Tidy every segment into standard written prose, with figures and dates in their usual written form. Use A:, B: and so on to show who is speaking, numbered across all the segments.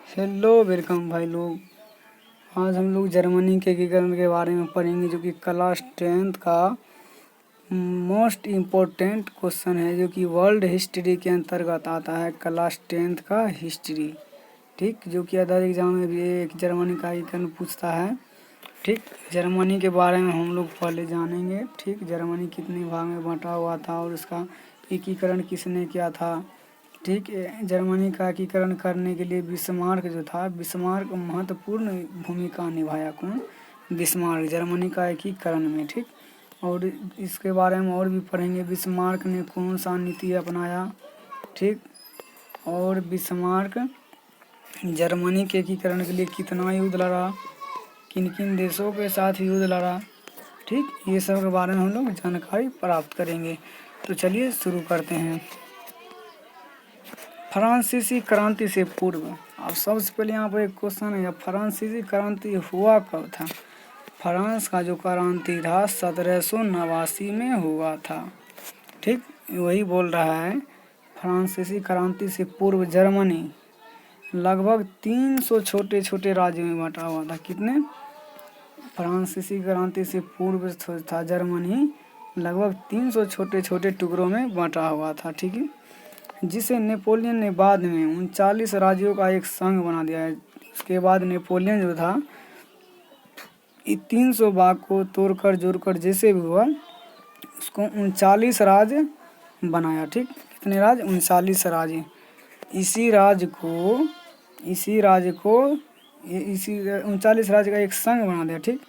A: Hello welcome भाई लोग। आज हम लोग जर्मनी के एकीकरण के बारे में पढ़ेंगे, जो कि क्लास 10th का मोस्ट इम्पोर्टेंट क्वेश्चन है, जो कि वर्ल्ड हिस्ट्री के अंतर्गत आता है। क्लास 10th का हिस्ट्री, ठीक, जो कि अदर एग्जाम में भी एक जर्मनी का एकीकरण पूछता है। ठीक, जर्मनी के बारे में हम लोग पहले जानेंगे। ठीक, जर्मनी कितने भाग में बांटा हुआ था और उसका एकीकरण किसने किया था। ठीक, जर्मनी का एकीकरण करने के लिए बिस्मार्क जो था, बिस्मार्क महत्वपूर्ण भूमिका निभाया। कौन? बिस्मार्क, जर्मनी का एकीकरण में। ठीक, और इसके बारे में और भी पढ़ेंगे। बिस्मार्क ने कौन सा नीति अपनाया। ठीक, और बिस्मार्क जर्मनी के एकीकरण के लिए कितना युद्ध लड़ा, किन किन देशों के साथ युद्ध लड़ा। ठीक, ये सब के बारे में हम लोग जानकारी प्राप्त करेंगे। तो चलिए शुरू करते हैं। फ्रांसीसी क्रांति से पूर्व। अब सबसे पहले यहाँ पर एक क्वेश्चन है, फ्रांसीसी क्रांति हुआ कब था। फ्रांस का जो क्रांति था 1789 में हुआ था। ठीक, वही बोल रहा है। फ्रांसीसी क्रांति से पूर्व जर्मनी लगभग 300 छोटे छोटे राज्यों में बांटा हुआ था। कितने? फ्रांसीसी क्रांति से पूर्व था जर्मनी लगभग 300 छोटे छोटे टुकड़ों में बांटा हुआ था। ठीक है, जिसे नेपोलियन ने बाद में 39 राज्यों का एक संघ बना दिया है। उसके बाद नेपोलियन जो था 300 भाग को तोड़कर जोड़कर जैसे भी हुआ उसको 39 राज्य बनाया। ठीक, कितने राज्य? 39 राज्य। इसी राज्य को इसी 39 राज्य का एक संघ बना दिया। ठीक,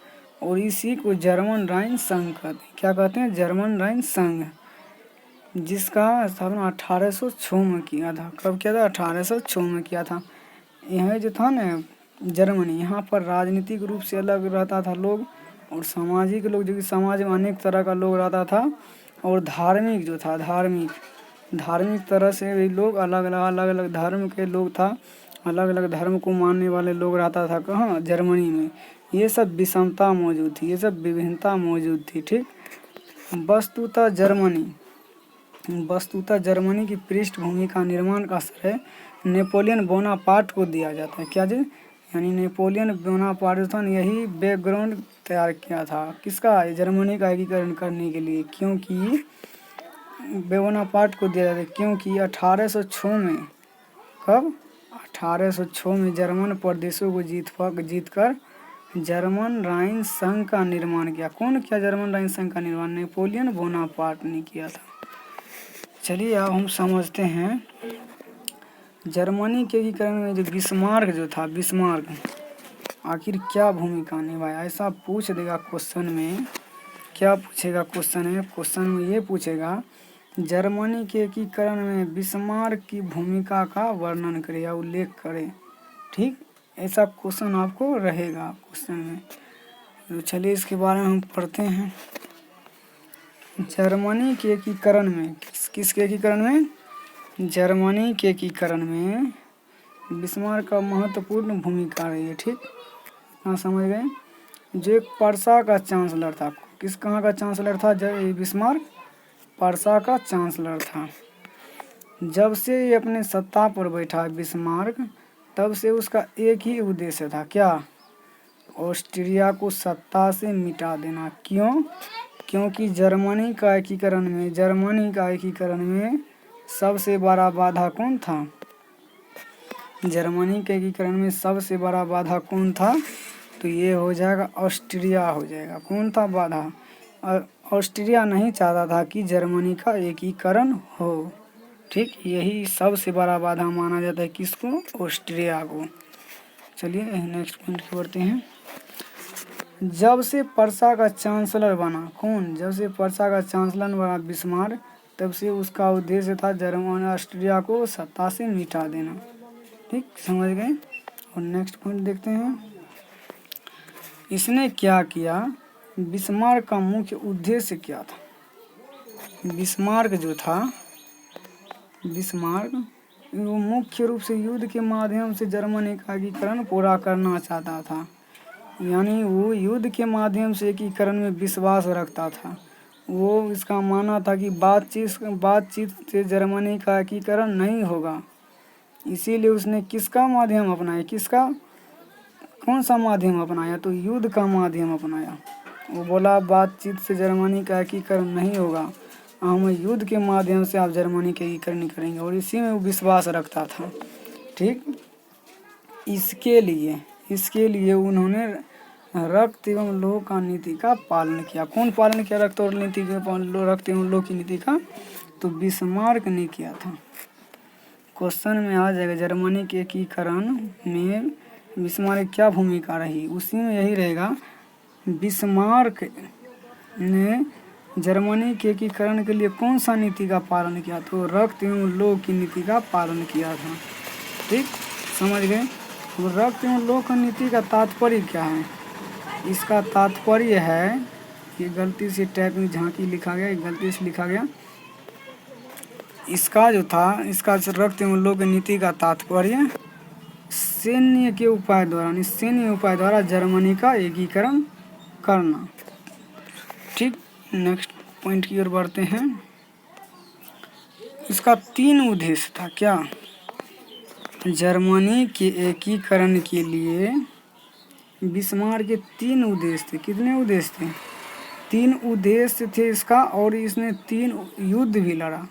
A: और इसी को जर्मन राइन संघ कहते हैं। क्या कहते हैं? जर्मन राइन संघ, जिसका स्थापना 1806 में किया था। कब किया था? 1806 में किया था। यह जो था ना जर्मनी, यहाँ पर राजनीतिक रूप से अलग रहता था लोग, और सामाजिक लोग, जो कि समाज में अनेक तरह का लोग रहता था, और धार्मिक जो था, धार्मिक तरह से भी लोग अलग अलग धर्म के लोग था, अलग अलग धर्म को मानने वाले लोग रहता था। कहाँ? जर्मनी में। ये सब विषमता मौजूद थी, ये सब विभिन्नता मौजूद थी। ठीक, वस्तुतः जर्मनी की पृष्ठभूमि का निर्माण का श्रेय नेपोलियन बोनापार्ट को दिया जाता है। क्या जी? यानी नेपोलियन बोनापार्ट था, यही बैकग्राउंड तैयार किया था। किसका? जर्मनी का एकीकरण करने के लिए। क्योंकि बोनापार्ट को दिया जाता है, क्योंकि 1806 में, कब? 1806 में जर्मन प्रदेशों को जीतकर जर्मन राइन संघ का निर्माण किया। कौन किया जर्मन राइन संघ का निर्माण? नेपोलियन बोनापार्ट ने किया था। चलिए अब हम समझते हैं जर्मनी के एकीकरण में जो बिस्मार्क जो था, बिस्मार्क आखिर क्या भूमिका निभाया। ऐसा पूछ देगा क्वेश्चन में। क्या पूछेगा क्वेश्चन में? क्वेश्चन में ये पूछेगा जर्मनी के एकीकरण में बिस्मार्क की भूमिका का वर्णन करे या उल्लेख करे। ठीक, ऐसा क्वेश्चन आपको रहेगा क्वेश्चन में। तो चलिए इसके बारे में हम पढ़ते हैं। जर्मनी के एकीकरण में, किसके एकीकरण में? जर्मनी के एकीकरण में बिस्मार्क का महत्वपूर्ण भूमिका रही है। ठीक, इतना समझ गए। जो एक पर्सा का चांसलर था, किस कहाँ का चांसलर था? बिस्मार्क पर्सा का चांसलर था। जब से ये अपने सत्ता पर बैठा बिस्मार्क, तब से उसका एक ही उद्देश्य था। क्या? ऑस्ट्रिया को सत्ता से मिटा देना। क्यों? क्योंकि जर्मनी का एकीकरण में सबसे बड़ा बाधा कौन था? जर्मनी के एकीकरण में सबसे बड़ा बाधा कौन था? तो ये हो जाएगा ऑस्ट्रिया हो जाएगा। कौन था बाधा? ऑस्ट्रिया नहीं चाहता था कि जर्मनी का एकीकरण हो। ठीक, यही सबसे बड़ा बाधा माना जाता है। किसको? ऑस्ट्रिया को। चलिए नेक्स्ट पॉइंट की बढ़ते हैं। जब से पर्सा का चांसलर बना, कौन? जब से पर्सा का चांसलर बना बिस्मार्क, तब से उसका उद्देश्य था जर्मन ऑस्ट्रिया को सत्ता से मिटा देना। ठीक, समझ गए। और नेक्स्ट पॉइंट देखते हैं। इसने क्या किया? बिस्मार्क का मुख्य उद्देश्य क्या था? बिस्मार्क जो था, बिस्मार्क वो मुख्य रूप से युद्ध के माध्यम से जर्मनी का एकीकरण पूरा करना चाहता था। यानी वो युद्ध के माध्यम से एकीकरण में विश्वास रखता था। वो इसका मानना था कि बातचीत से जर्मनी का एकीकरण नहीं होगा। इसीलिए उसने किसका माध्यम अपनाया, किसका, कौन सा माध्यम अपनाया, तो युद्ध का माध्यम अपनाया। वो बोला बातचीत से जर्मनी का एकीकरण नहीं होगा, हम युद्ध के माध्यम से आप जर्मनी के एकीकरण करेंगे, और इसी में वो विश्वास रखता था। ठीक, इसके लिए उन्होंने रक्त एवं लोह का नीति का पालन किया। कौन पालन किया रक्त और नीति के रक्त एवं लोह की नीति का, तो बिस्मार्क ने किया था। क्वेश्चन में आ जाएगा जर्मनी के एकीकरण में बिस्मार्क की क्या भूमिका रही, उसी में यही रहेगा बिस्मार्क ने जर्मनी के एकीकरण के लिए कौन सा नीति का पालन किया, तो रक्त एवं लोह की नीति का पालन किया था। ठीक, समझ गए। रक्त एवं लोह की नीति का तात्पर्य क्या है, इसका तात्पर्य है कि गलती से टाइपिंग झांकी लिखा गया, गलती से लिखा गया। इसका जो था, इसका रक्त एवं लोह की नीति का तात्पर्य सैन्य के उपाय द्वारा, सैन्य उपाय द्वारा जर्मनी का एकीकरण करना। ठीक, नेक्स्ट पॉइंट की ओर बढ़ते हैं। इसका 3 उद्देश्य था, क्या, जर्मनी के एकीकरण के लिए बिस्मार्क के 3 उद्देश्य थे। कितने उद्देश्य थे, 3 उद्देश्य थे इसका, और इसने 3 युद्ध भी लड़ा।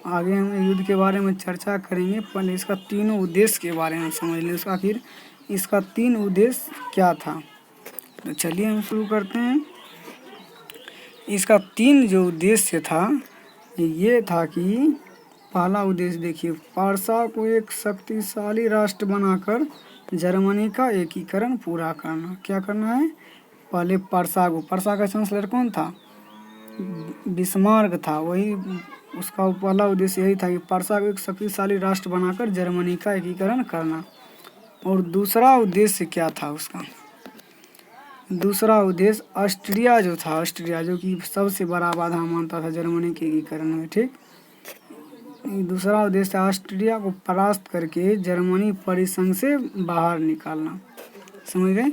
A: आगे हम युद्ध के बारे में चर्चा करेंगे, पहले इसका 3 उद्देश्य के बारे में समझ लें। उसका फिर इसका 3 उद्देश्य क्या था, तो चलिए हम शुरू करते हैं। इसका 3 जो उद्देश्य था, ये था कि पहला उद्देश्य देखिए, पारसा को एक शक्तिशाली राष्ट्र बनाकर जर्मनी का एकीकरण पूरा करना। क्या करना है, पहले पारसा का चांसलर कौन था, बिस्मार्क था, वही उसका पहला उद्देश्य यही था कि पारसा को एक शक्तिशाली राष्ट्र बनाकर जर्मनी का एकीकरण करना। और दूसरा उद्देश्य क्या था उसका, दूसरा उद्देश्य ऑस्ट्रिया जो था, ऑस्ट्रिया जो कि सबसे बड़ा बाधा मानता था जर्मनी के एकीकरण में। ठीक, दूसरा उद्देश्य ऑस्ट्रिया को परास्त करके जर्मनी परिसंघ से बाहर निकालना। समझ गए।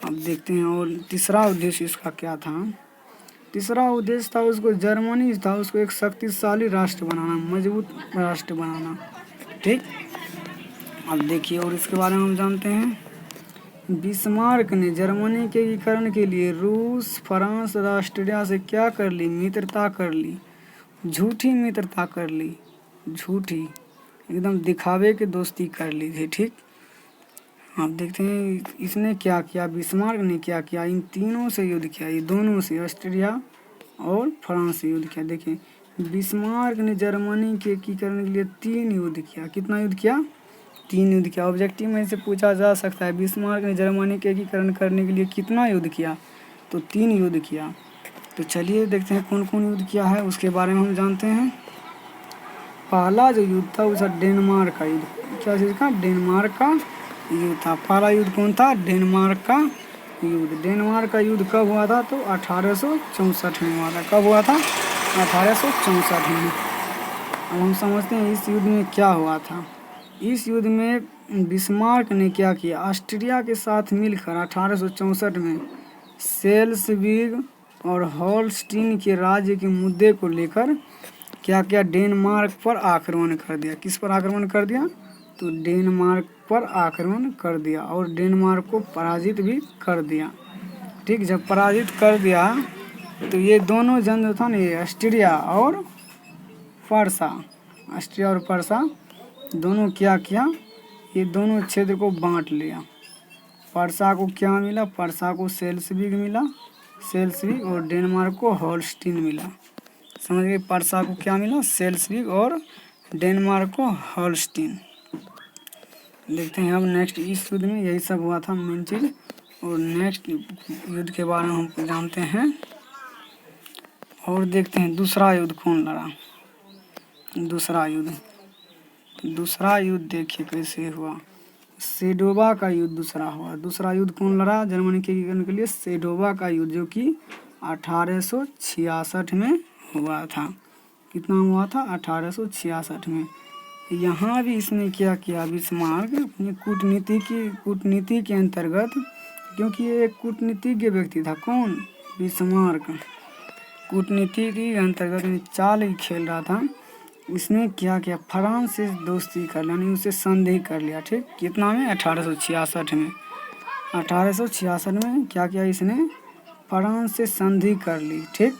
A: अब देखते हैं और तीसरा उद्देश्य इसका क्या था। तीसरा उद्देश्य था उसको, जर्मनी था उसको एक शक्तिशाली राष्ट्र बनाना, मजबूत राष्ट्र बनाना। ठीक, अब देखिए और इसके बारे में हम जानते हैं। बिस्मार्क ने जर्मनी के एकीकरण के लिए रूस, फ्रांस और ऑस्ट्रिया से क्या कर ली, मित्रता कर ली, झूठी मित्रता कर ली, झूठी एकदम दिखावे के दोस्ती कर ली थी। ठीक, आप देखते हैं इसने क्या किया, बिस्मार्क ने क्या किया, इन तीनों से युद्ध किया, ये दोनों से, ऑस्ट्रिया और फ्रांस से युद्ध किया। देखिए बिस्मार्क ने जर्मनी के एकीकरण के लिए 3 युद्ध किया। कितना युद्ध किया, 3 युद्ध किया। ऑब्जेक्टिव में से पूछा जा सकता है बिस्मार्क ने जर्मनी के एकीकरण करने के लिए कितना युद्ध किया, तो 3 युद्ध किया। तो चलिए देखते हैं कौन कौन युद्ध किया है, उसके बारे में हम जानते हैं। पहला जो युद्ध था वो था डेनमार्क का युद्ध। क्या चीज़ का, डेनमार्क का युद्ध था। पहला युद्ध कौन था, डेनमार्क का युद्ध। डेनमार्क का युद्ध कब हुआ था, तो 1864 में हुआ था। कब हुआ था, 1864 में। अब हम समझते हैं इस युद्ध में क्या हुआ था। इस युद्ध में बिस्मार्क ने क्या किया, ऑस्ट्रिया के साथ मिलकर 1864 में सेल्सविग और होल्स्टीन के राज्य के मुद्दे को लेकर क्या किया, डेनमार्क पर आक्रमण कर दिया। किस पर आक्रमण कर दिया, तो डेनमार्क पर आक्रमण कर दिया और डेनमार्क को पराजित भी कर दिया। ठीक, जब पराजित कर दिया तो ये दोनों जन जो था ना, ये ऑस्ट्रिया और पर्सा, ऑस्ट्रिया और पर्सा दोनों क्या किया, ये दोनों क्षेत्र को बांट लिया। पर्सा को क्या मिला, पर्सा को सेल्सविग मिला, सेल्सविग, और डेनमार्क को होल्स्टीन मिला। समझ गए, पर्सा को क्या मिला, सेल्सविग, और डेनमार्क को होल्स्टीन। देखते हैं अब नेक्स्ट, इस युद्ध में यही सब हुआ था मेन चीज़। और नेक्स्ट युद्ध के बारे में हम जानते हैं और देखते हैं दूसरा युद्ध कौन लड़ा। दूसरा युद्ध देखिए कैसे हुआ, सेडोवा का युद्ध दूसरा हुआ। दूसरा युद्ध कौन लड़ा जर्मनी के एकीकरण के लिए, सेडोवा का युद्ध, जो कि 1866 में हुआ था। कितना हुआ था, 1866 में। यहाँ भी इसने क्या किया, बिस्मार्क अपनी कूटनीति के अंतर्गत, क्योंकि ये एक कूटनीतिज्ञ व्यक्ति था। कौन, बिस्मार्क। कूटनीति के अंतर्गत चाल ही खेल रहा था इसने क्या किया, फ्रांस से दोस्ती कर लिया, यानी उससे संधि कर लिया। ठीक, कितना में, 1866 में। 1866 में क्या किया इसने, फ्रांस से संधि कर ली। ठीक,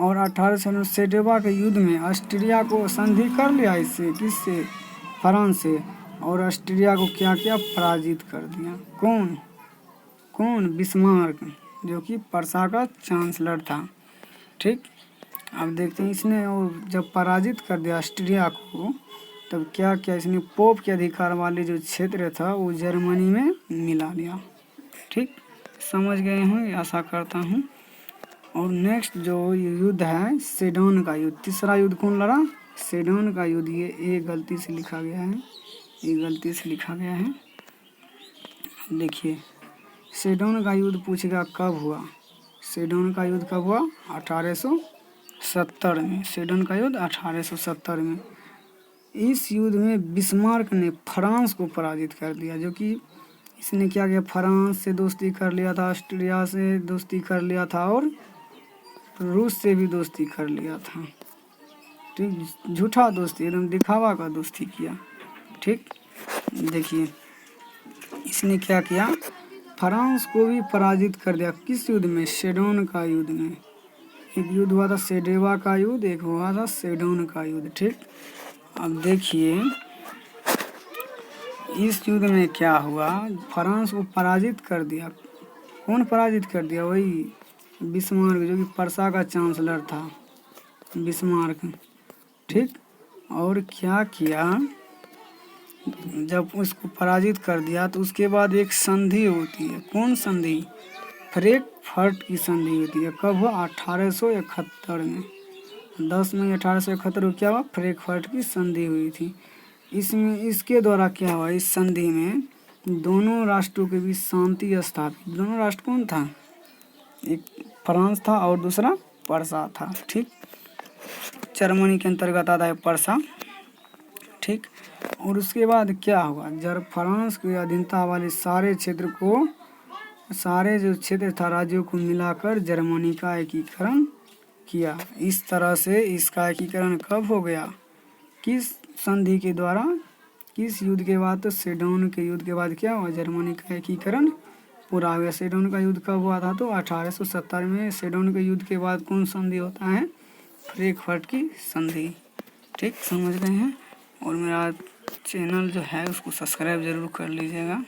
A: और 1800 सेडोवा के युद्ध में ऑस्ट्रिया को संधि कर लिया इससे, किससे, फ्रांस से, और ऑस्ट्रिया को क्या किया, पराजित कर दिया। कौन कौन, बिस्मार्क, जो कि पर्सा का चांसलर था। ठीक, अब देखते हैं इसने, और जब पराजित कर दिया ऑस्ट्रिया को, तब क्या किया इसने, पोप के अधिकार वाले जो क्षेत्र था वो जर्मनी में मिला लिया। ठीक, समझ गए होंगे आशा करता हूँ। और नेक्स्ट जो युद्ध है, सेडोन का युद्ध, तीसरा युद्ध कौन लड़ा, सेडोन का युद्ध। ये गलती से लिखा गया है, ये गलती से लिखा गया है। देखिए, सेडोन का युद्ध पूछेगा कब हुआ, सेडोन का युद्ध कब हुआ, 1870 में। सेडोन का युद्ध 1870 में। इस युद्ध में बिस्मार्क ने फ्रांस को पराजित कर दिया, जो कि इसने क्या किया, फ्रांस से दोस्ती कर लिया था, ऑस्ट्रिया से दोस्ती कर लिया था, और रूस से भी दोस्ती कर लिया था। ठीक, झूठा दोस्ती, एकदम दिखावा का दोस्ती किया। ठीक, देखिए इसने क्या किया, फ्रांस को भी पराजित कर दिया। किस युद्ध में, सेडोन का युद्ध में। एक युद्ध हुआ था सेडेवा का युद्ध, एक हुआ था सेडोन का युद्ध। ठीक, अब देखिए इस युद्ध में क्या हुआ, फ्रांस को पराजित कर दिया। कौन पराजित कर दिया, वही बिस्मार्क, जो कि पर्सा का चांसलर था, बिस्मार्क। ठीक, और क्या किया, जब उसको पराजित कर दिया तो उसके बाद एक संधि होती है। कौन संधि, फ्रैंकफर्ट की संधि होती है। कब हुआ, 1871 में। 10 मई 1871 को क्या हुआ, फ्रैंकफर्ट की संधि हुई थी। इसमें इसके द्वारा क्या हुआ, इस संधि में दोनों राष्ट्रों के बीच शांति स्थापित। दोनों राष्ट्र कौन था, एक फ्रांस था और दूसरा पर्सा था। ठीक, जर्मनी के अंतर्गत आता है पर्सा। ठीक, और उसके बाद क्या हुआ, जब फ्रांस के अधीनता वाले सारे क्षेत्र को, सारे जो क्षेत्र था राज्यों को मिलाकर जर्मनी का एकीकरण किया। इस तरह से इसका एकीकरण कब हो गया, किस संधि के द्वारा, किस युद्ध के बाद, तो सेडोन के युद्ध के बाद क्या हुआ, जर्मनी का एकीकरण पूरा हो गया। सेडोन का युद्ध कब हुआ था, तो 1870 में। सेडोन के युद्ध के बाद कौन संधि होता है, फ्रैंकफर्ट की संधि। ठीक, समझ गए हैं। और मेरा चैनल जो है उसको सब्सक्राइब ज़रूर कर लीजिएगा।